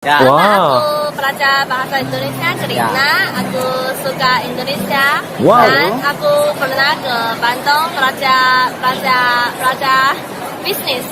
Ya. Karena Wow. aku pelajar bahasa Indonesia karena aku suka Indonesia Wow. dan aku pernah ke Bandung belajar bisnis.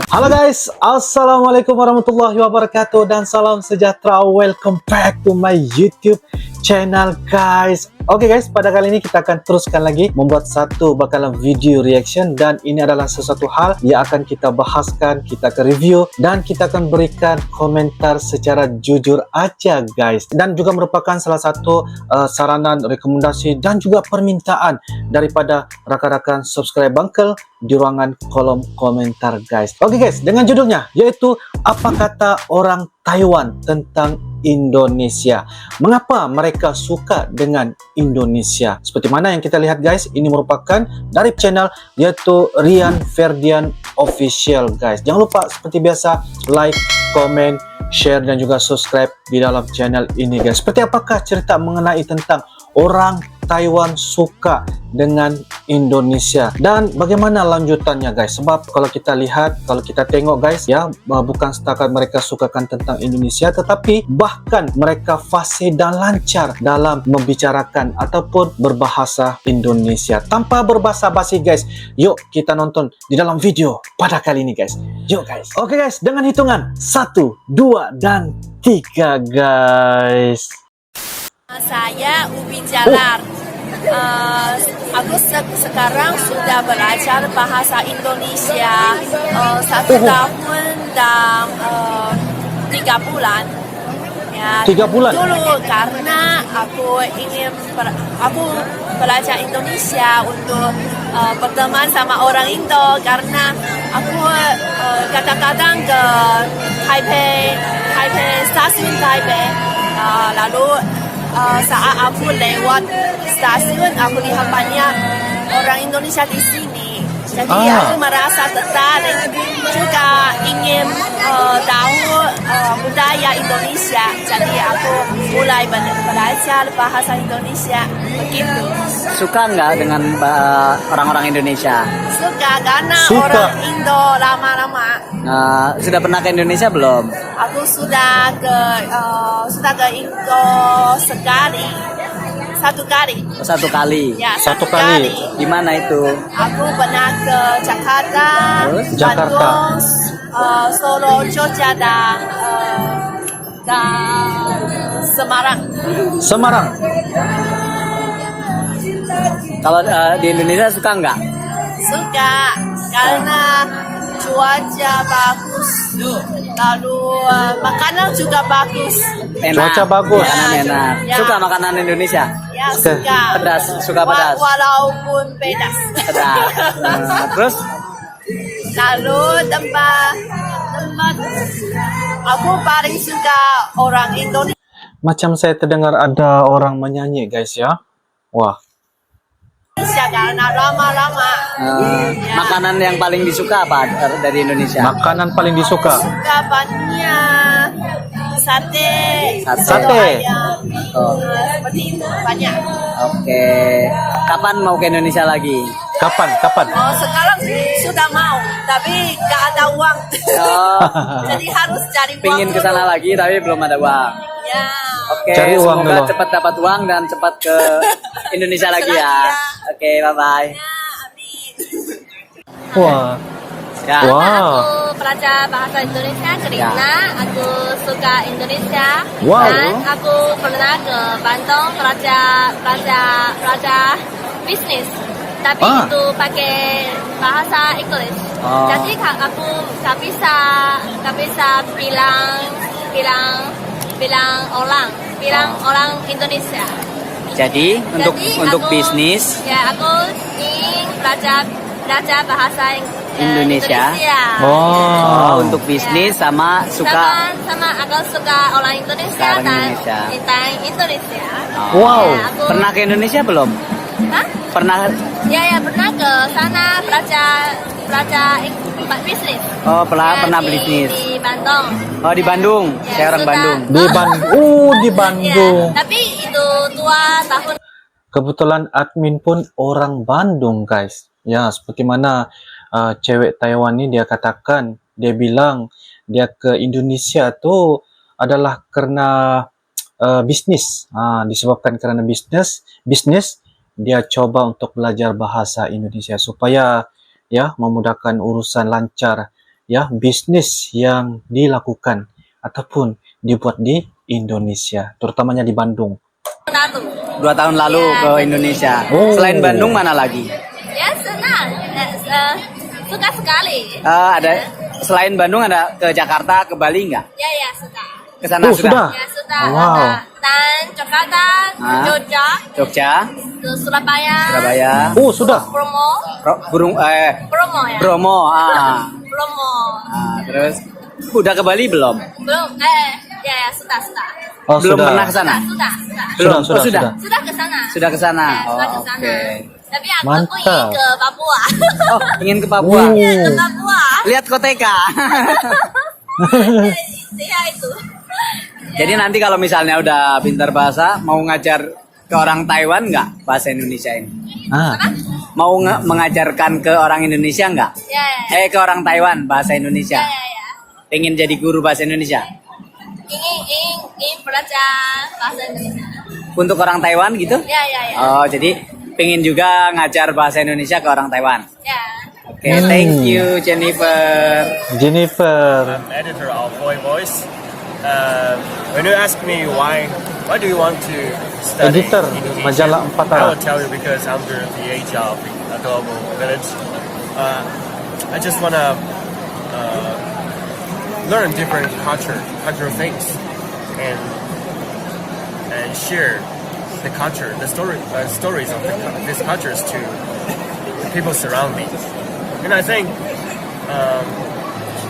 Halo guys, assalamualaikum warahmatullahi wabarakatuh dan salam sejahtera. Welcome back to my YouTube channel guys. Oke guys, pada kali ini kita akan teruskan lagi membuat satu bakalan video reaction, dan ini adalah sesuatu hal yang akan kita bahaskan, kita akan review, dan kita akan berikan komentar secara jujur aja guys, dan juga merupakan salah satu saranan, rekomendasi, dan juga permintaan daripada rakan-rakan subscribe Bangkel di ruangan kolom komentar guys. Oke guys, dengan judulnya yaitu apa kata orang Taiwan tentang Indonesia. Mengapa mereka suka dengan Indonesia? Seperti mana yang kita lihat guys, ini merupakan dari channel yaitu Rian Ferdian Official guys. Jangan lupa seperti biasa like, comment, share, dan juga subscribe di dalam channel ini guys. Seperti apakah cerita mengenai tentang orang Taiwan suka dengan Indonesia dan bagaimana lanjutannya guys. Sebab kalau kita lihat, kalau kita tengok guys ya, bukan setakat mereka sukakan tentang Indonesia, tetapi bahkan mereka fasih dan lancar dalam membicarakan ataupun berbahasa Indonesia tanpa berbahasa basi guys. Yuk kita nonton di dalam video pada kali ini guys. Yuk guys. Oke guys, dengan hitungan 1, 2, dan 3 guys. Saya Ubi Jalar. Aku sekarang sudah belajar bahasa Indonesia 1 tahun dan 3 bulan. Ya, 3 bulan? Dulu karena aku belajar Indonesia untuk berteman sama orang Indo, karena aku kadang-kadang ke Taipei, stasiun Taipei, lalu saat aku lewat stasiun, aku lihat banyak orang Indonesia di sini. Jadi aku merasa tertarik, juga ingin tahu budaya Indonesia. Jadi aku mulai belajar bahasa Indonesia. Begitu. Suka nggak dengan orang-orang Indonesia? Suka karena Suka. orang Indo lama-lama. Sudah pernah ke Indonesia belum? Aku sudah ke Indo sekali. 1 kali. Satu kali. Ya, Satu 1 kali. kali. Di mana itu? Aku pernah ke Jakarta, Terus? Jakarta. Bandung, Solo, Jogja, dan Semarang. Semarang. Kalau di Indonesia suka nggak? Suka karena cuaca bagus, lalu makanan juga bagus. Enak. Cuaca bagus. Makanan Ya, enak. ya. Suka makanan Indonesia? Ya, Suka. suka. Pedas, suka pedas. Walaupun pedas. Pedas. Terus Lalu tempat aku paling suka orang Indonesia. Macam saya terdengar ada orang menyanyi guys ya. Wah. Karena lama-lama makanan yang paling disuka apa dari Indonesia? Makanan paling disuka. suka banyak sate, Sate. ayam, Oh. seperti itu banyak. Oke. Kapan mau ke Indonesia lagi? Kapan? Sekarang sudah mau, tapi nggak ada uang, Oh, jadi harus cari uang. pingin ke sana dulu. lagi tapi belum ada uang. Ya. Oke, Cari uang semoga dulu. cepat dapat uang dan cepat ke Indonesia lagi ya. Oke, bye-bye. Ya, amin. Wah. Ya. Wow. Aku pelajar bahasa Indonesia karena aku suka Indonesia Wow. dan aku pernah ke Bandung belajar bisnis, tapi itu pakai bahasa Inggris. Oh. Jadi aku nggak bisa bilang orang Indonesia. Jadi untuk aku, bisnis ya aku ingin belajar bahasa Indonesia. Oh. untuk bisnis sama suka. sama aku suka orang Indonesia Orang dan Indonesia. tentang Indonesia. Wow. Ya, aku, Pernah ke Indonesia belum? Hah? Pernah. Ya pernah ke sana belajar bisnis. Oh, pernah di, bisnis. di Bandung. Oh, di Bandung. Ya, Saya orang sudah. Bandung. Di Bandung. Di Ya, Bandung. tapi itu 2 tahun kebetulan admin pun orang Bandung guys. Ya, seperti mana cewek Taiwan ini dia katakan, dia bilang dia ke Indonesia tuh adalah karena bisnis. Disebabkan karena bisnis dia coba untuk belajar bahasa Indonesia supaya ya memudahkan urusan lancar ya bisnis yang dilakukan ataupun dibuat di Indonesia, terutamanya di Bandung. 2 tahun lalu Ya, ke Indonesia. Oh. Selain Bandung mana lagi? Ya senang, suka sekali. Ada selain Bandung ada ke Jakarta, ke Bali nggak? Ya ya suka. Ke sana sudah. Ya sudah. Wow. Ada dan Jakarta, Ah. Jogja, Jogja, terus Surabaya, Surabaya, Oh, sudah. Bromo, Bromo ya. Bromo. Bromo. Terus udah ke Bali belum? Belum, ya ya sudah. Oh, Belum sudah. pernah ke sana? Sudah. Belum. Sudah, Oh, sudah. Sudah ke sana. Sudah ke sana. Ya, sudah ke Oh, sana. oke. Tapi aku Mantap. ingin ke Papua. Oh, ingin ke Papua. Oh. Ke Papua. Lihat koteka. Ya itu. Jadi nanti kalau misalnya udah pintar bahasa, mau ngajar ke orang Taiwan nggak bahasa Indonesia ini? Mau mengajarkan ke orang Indonesia nggak? Ya. Ke orang Taiwan bahasa Indonesia. Ya. Pengen jadi guru bahasa Indonesia? Ingin belajar bahasa Indonesia. Untuk orang Taiwan gitu? Ya. Oh, jadi pengen juga ngajar bahasa Indonesia ke orang Taiwan. Ya. Oke, thank you Jennifer. Jennifer. I'm editor of Voice. When you ask me why do you want to study Editor, Indonesian, majalah Empat I Arah. will tell you because under the age of a global village, I just wanna learn different cultural things, and share the culture, stories of these cultures to the people surround me. And I think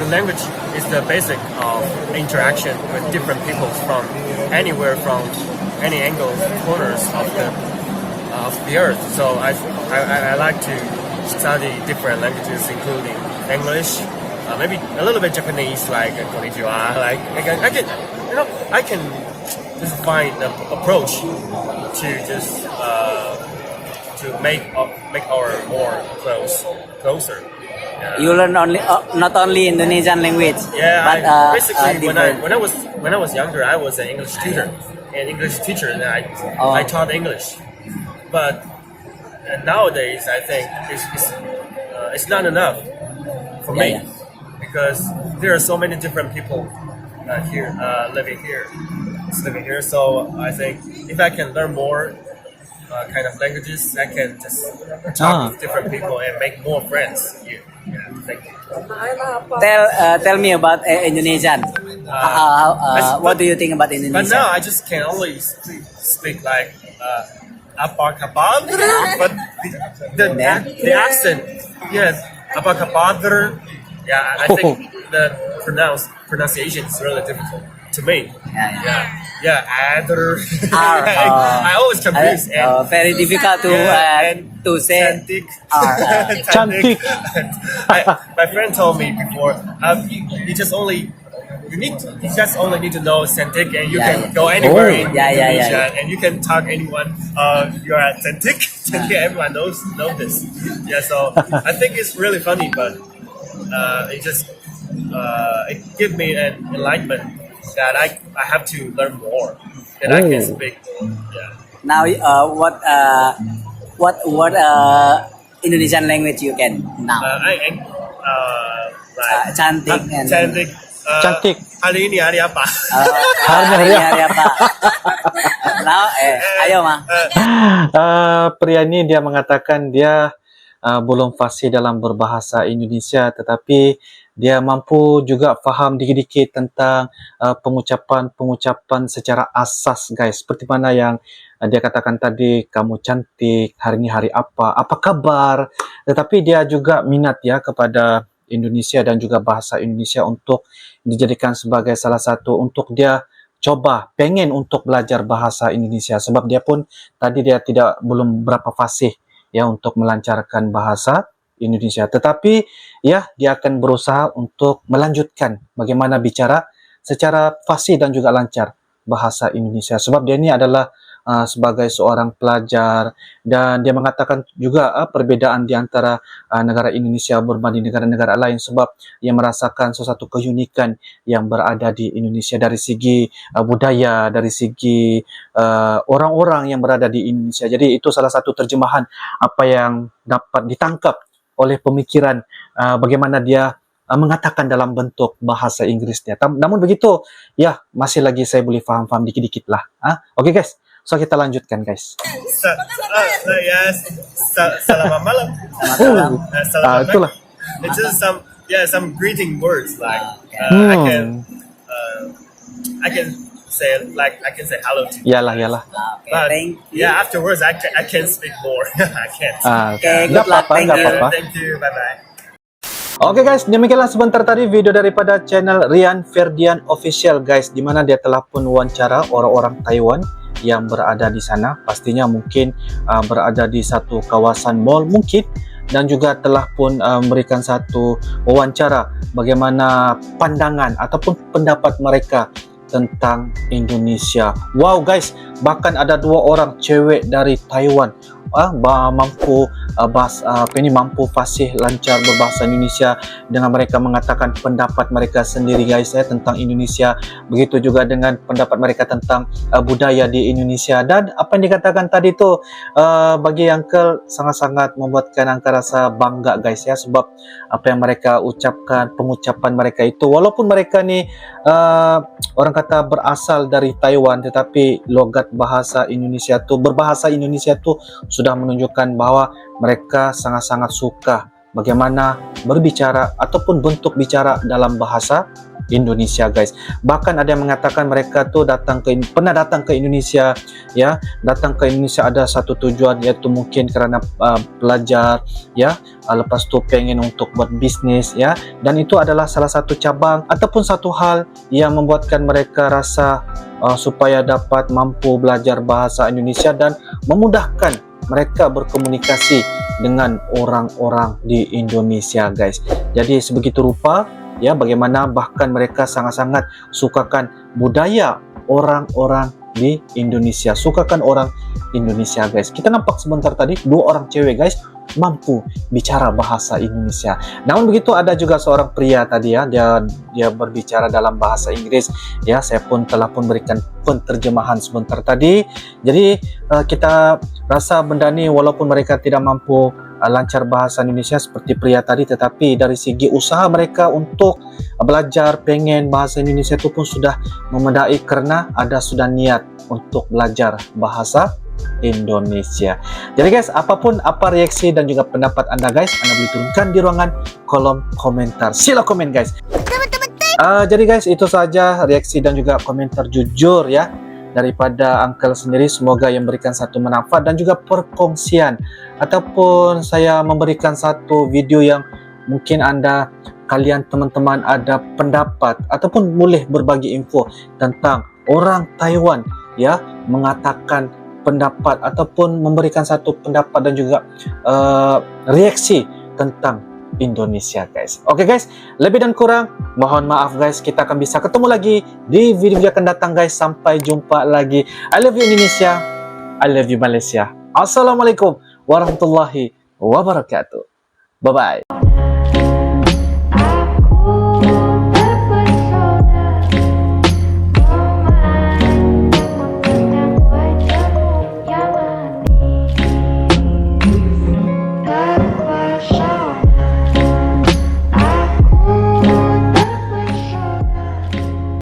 the language is the basic of interaction with different people from anywhere, from any angles, corners of the earth. So I like to study different languages, including English, maybe a little bit Japanese, like konnichiwa. Like I can just find an approach to just to make our more closer. You learn only not only Indonesian language, Yeah, but basically different. when I was younger, I was an English teacher, and I taught English. But nowadays, I think it's not enough for me, Yeah. because there are so many different people here living here. So I think if I can learn more kind of languages, I can just talk with different people and make more friends here. Yeah, thank you. Tell me about Indonesian. What do you think about But Indonesia? now I just can only speak like abacabadr, but the accent, yes, abacabadr. Yeah, I think the pronunciation is really difficult to me. Yeah, adr. I always confuse. Very difficult to say. Cantik. Cantik. My friend told me before, you just only need to know Santik, and you can go anywhere in Indonesia, and you can talk anyone. You're at Santik. Everyone knows this. Yeah, so I think it's really funny, but it gives me an enlightenment that I have to learn more, that I can speak. Yeah. Now, what Indonesian language you can now? Cantik and Cantik. Cantik. Hari ini hari apa? hari apa? Now, ayo mah. Pria ini dia mengatakan dia belum fasih dalam berbahasa Indonesia, tetapi dia mampu juga faham dikit-dikit tentang pengucapan secara asas guys. Seperti mana yang dia katakan tadi, kamu cantik, hari ini hari apa kabar. Tetapi dia juga minat ya kepada Indonesia dan juga bahasa Indonesia untuk dijadikan sebagai salah satu untuk dia coba pengen untuk belajar bahasa Indonesia, sebab dia pun tadi dia belum berapa fasih ya untuk melancarkan bahasa Indonesia, tetapi ya dia akan berusaha untuk melanjutkan bagaimana bicara secara fasih dan juga lancar bahasa Indonesia, sebab dia ini adalah sebagai seorang pelajar, dan dia mengatakan juga perbedaan di antara negara Indonesia berbanding negara-negara lain sebab ia merasakan sesuatu keunikan yang berada di Indonesia dari segi budaya, dari segi orang-orang yang berada di Indonesia. Jadi itu salah satu terjemahan apa yang dapat ditangkap oleh pemikiran bagaimana dia mengatakan dalam bentuk bahasa Inggrisnya. Namun begitu, ya masih lagi saya boleh faham-faham dikit-dikit lah. Oke guys, so kita lanjutkan guys. Selamat malam. Selamat Itulah. It's just some greeting words like I can say hello to you. Yalah. But Thank you. afterwards I can't speak more. I can't. Okay, Nggak good luck. apa-apa, nggak apa-apa. Thank you. Bye bye. Oke guys, demikianlah sebentar tadi video daripada channel Rian Ferdian Official guys, di mana dia telah pun wawancara orang-orang Taiwan yang berada di sana. Pastinya mungkin berada di satu kawasan mall mungkin, dan juga telah pun memberikan satu wawancara bagaimana pandangan ataupun pendapat mereka tentang Indonesia. Wow guys, bahkan ada 2 orang cewek dari Taiwan mampu mampu fasih lancar berbahasa Indonesia, dengan mereka mengatakan pendapat mereka sendiri guys tentang Indonesia, begitu juga dengan pendapat mereka tentang budaya di Indonesia. Dan apa yang dikatakan tadi itu bagi Uncle sangat-sangat membuatkan Uncle rasa bangga guys ya, sebab apa yang mereka ucapkan, pengucapan mereka itu, walaupun mereka ni orang kata berasal dari Taiwan, tetapi logat bahasa Indonesia tu, berbahasa Indonesia tu sudah menunjukkan bahwa mereka sangat-sangat suka bagaimana berbicara ataupun bentuk bicara dalam bahasa Indonesia guys. Bahkan ada yang mengatakan mereka tuh pernah datang ke Indonesia ya, datang ke Indonesia ada satu tujuan, yaitu mungkin karena belajar ya, lepas tu pengen untuk buat bisnis ya, dan itu adalah salah satu cabang ataupun satu hal yang membuatkan mereka rasa supaya dapat mampu belajar bahasa Indonesia dan memudahkan mereka berkomunikasi dengan orang-orang di Indonesia guys. Jadi sebegitu rupa ya, bagaimana bahkan mereka sangat-sangat sukakan budaya orang-orang di Indonesia, sukakan orang Indonesia guys. Kita nampak sebentar tadi 2 orang cewek guys mampu bicara bahasa Indonesia. Namun begitu ada juga seorang pria tadi ya, dia berbicara dalam bahasa Inggris ya. Saya pun telah berikan penterjemahan sebentar tadi. Jadi kita rasa benda ni walaupun mereka tidak mampu lancar bahasa Indonesia seperti pria tadi, tetapi dari segi usaha mereka untuk belajar pengen bahasa Indonesia itu pun sudah memadai, karena ada sudah niat untuk belajar bahasa Indonesia. Jadi guys, apapun apa reaksi dan juga pendapat Anda guys, Anda boleh turunkan di ruangan kolom komentar. Sila komen guys. Jadi guys, itu saja reaksi dan juga komentar jujur ya daripada Uncle sendiri. Semoga yang memberikan satu manfaat dan juga perkongsian, ataupun saya memberikan satu video yang mungkin kalian teman-teman ada pendapat ataupun boleh berbagi info tentang orang Taiwan ya, mengatakan pendapat ataupun memberikan satu pendapat dan juga reaksi tentang Indonesia guys. Oke guys, lebih dan kurang mohon maaf guys. Kita akan bisa ketemu lagi di video-video akan datang guys. Sampai jumpa lagi. I love you Indonesia, I love you Malaysia. Assalamualaikum warahmatullahi wabarakatuh. Bye bye.